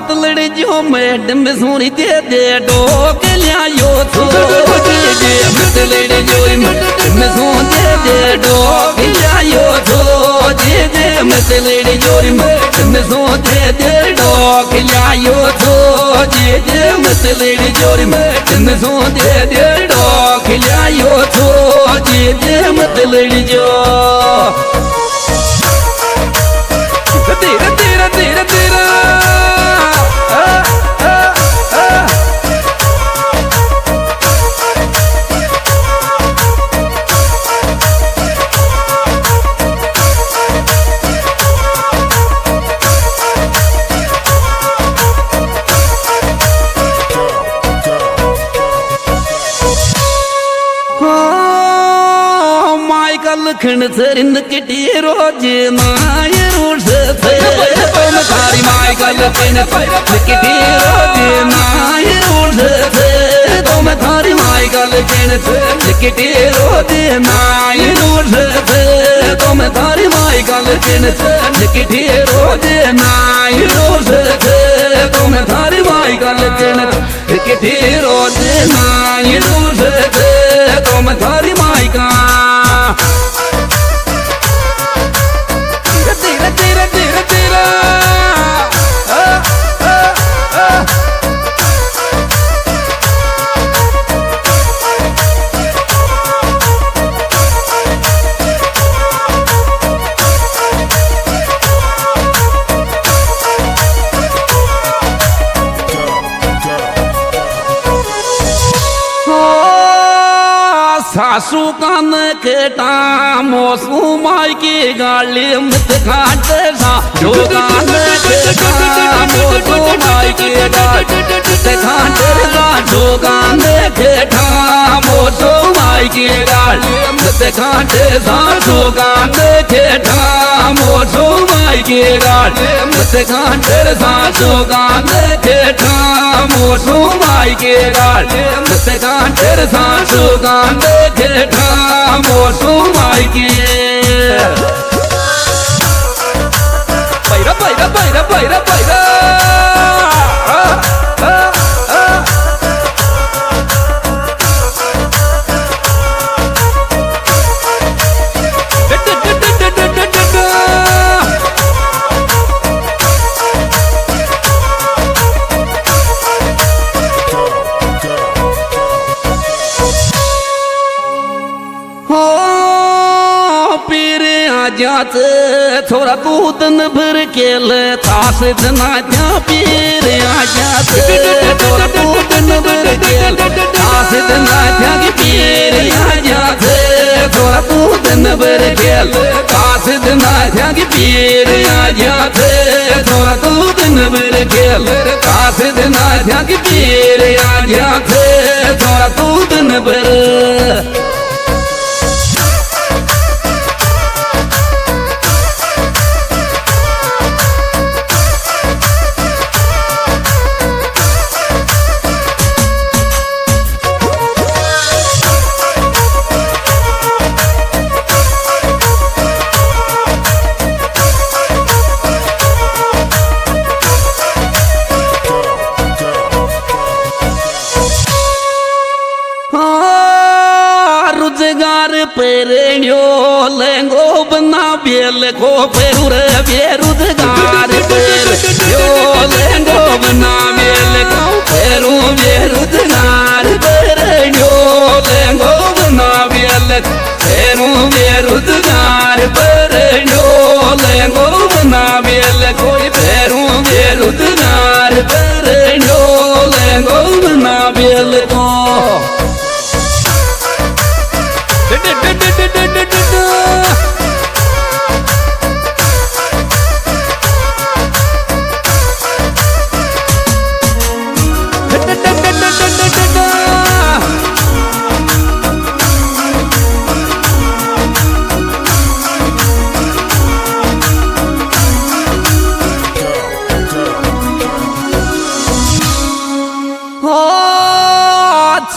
मतलड़ जो मैडम सोनी दे दे डोक लियायो तो जे मतलड़ जो मैडम सोनी दे दे डोक लियायो तो जे मतलड़ जो मैडम सोनी दे दे डोक लियायो तो जे मतलड़ जो मैडम सोनी दे दे डोक लियायो तो जे मतलड़ जो तेरा तेरा तेरा तेरा लखन सरिंद किटी रोज माय रोज से तुम थारी माय का लखन किटी रोज माय रोज से तुम थारी माय का लखन किटी रोज माय रोज से तुम थारी माय का लखन किटी रोज माय रोज से तुम थारी माय का लखन किटी रोज माय रोज से तुम थारी माय का तेरा तेरा तेरा सासू कान केटा मोसू माई की गाली मत घाट सा जो कान केटा मोसू माई की गाली मत घाट सा जो कान केटा मोसू माई की गाली मत घाट सा जो कान केटा मोसू माई की गाली मत घाट सा जो कान केटा मोसू माई की गाली मत घाट सा जो कान केठा मोसू माई के para para para para para जात थोड़ा दूध न भर के ले तास जना जा पीर आ जात थोड़ा दूध न भर के ले तास जना जा की पीर आ जात थोड़ा दूध न भर के ले तास जना जा की पीर आ जात थोड़ा दूध न भर के ले तास जना जा की पीर आ जात थोड़ा दूध न भर पेरेण्यो लेंगो बना बेल को पेरुर बेरुदगार पेरेण्यो लेंगो बना बेल को पेरु बेरुदगार पेरेण्यो लेंगो बना बेल पेरु बेरुदगार पेरेण्यो लेंगो बना बेल कोई पेरु बेरुदगार पेरेण्यो लेंगो बना बेल को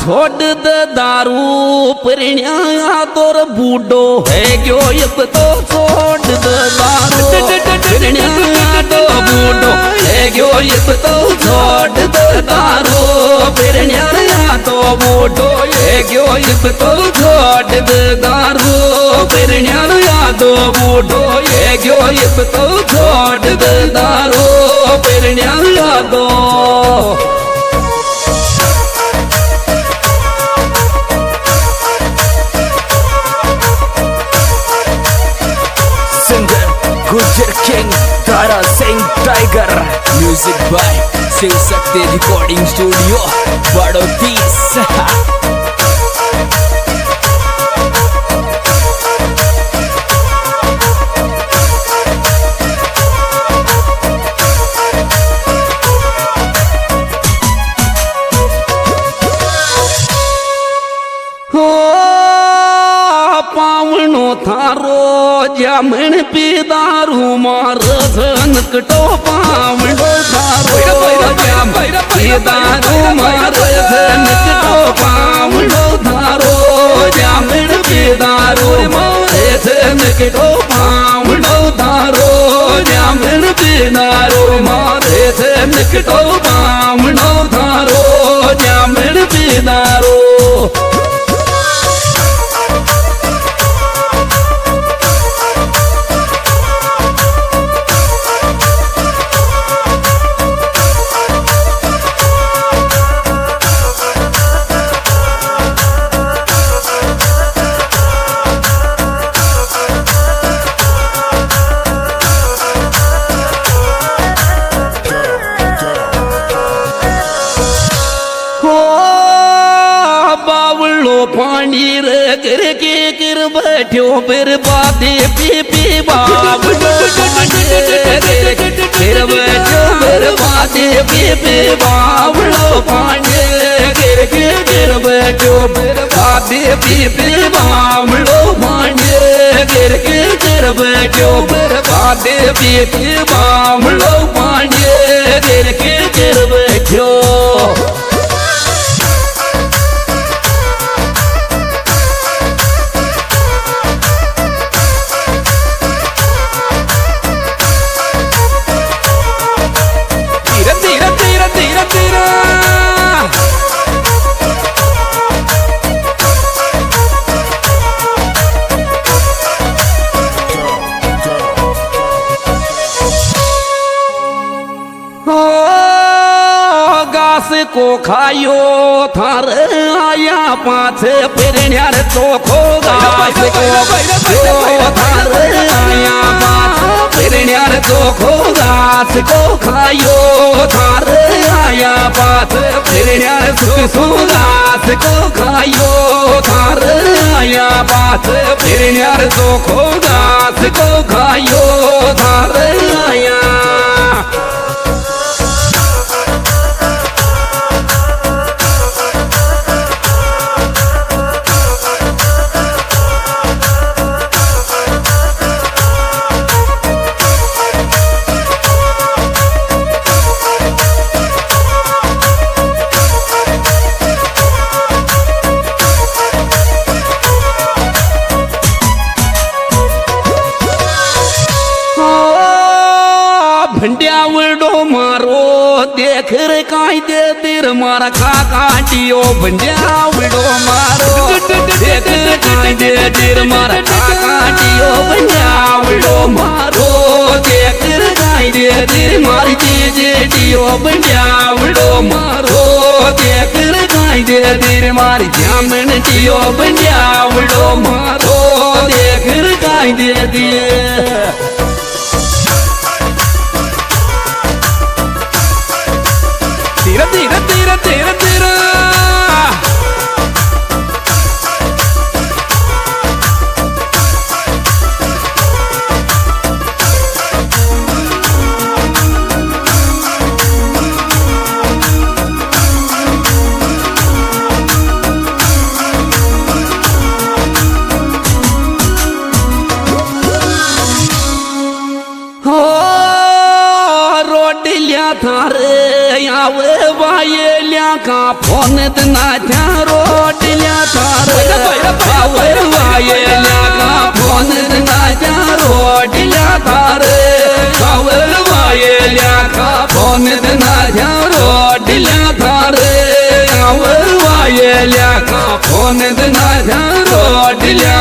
छोड़ दे दारू परिण्या तोर बूढ़ो है क्यों अब तो छोड़ दे दारू परिण्या तो बूढ़ो है गयो इप तो छोड़ दे दारू फिरण्या तो मोटो ये गयो इप तो छोड़ दे दारू फिरण्या तो मोटो ये गयो इप तो छोड़ दे दारू फिरण्या तो Gujar King, Tara Singh Tiger. Music by Shiv Shakti Recording Studio, Badoti. पावनो थारो जामण पी दारू मार कटो पावनो थारो जामण पी दारू मार कटो पावनो थारो जामण पी दारू मार कटो पावनो थारो जामण पी दारू मार कटो पावनो थारो जामण पी दारू पानी रे गिर के गिर बैठो फिर बातें पी बाबलो पानी रे गिर बैठो फिर बातें पी बाबलो पानी गिर के गिर बैठो फिर बातें पी बाबलो पानी गिर के गिर बैठो फिर बातें पी बाबलो पानी गिर के गिर बैठो को खायो थार आया पाछे फिरण्यार चोखो घास को थार आया पाछे फिरण्यार चोखो घास को खायो थार आया पाछे फिरण्यार चोखो घास को खायो थार आया पाछे फिरण्यार चोखो घास को खायो थार आया भंडियावड़ो मारो देख रे काई दे दिर मारा खा काटियो भंडियावड़ो मारो देख रे काई दे दिर मारा खा काटियो भंडियावड़ो मारो देख रे काई दे दिर मारी जेडियो भंडियावड़ो मारो देख रे काई दे दिर मारी जामन दियो भंडियावड़ो मारो देख रे काई दे दिए Tira, tira, tira, tira, tira. थारे आवे वायेल्या का फोन ना थारो डिल्या थारे आवे वायेल्या का फोन ना थारो डिल्या थारे आवे वायेल्या का फोन सोने दिन रोटिल्या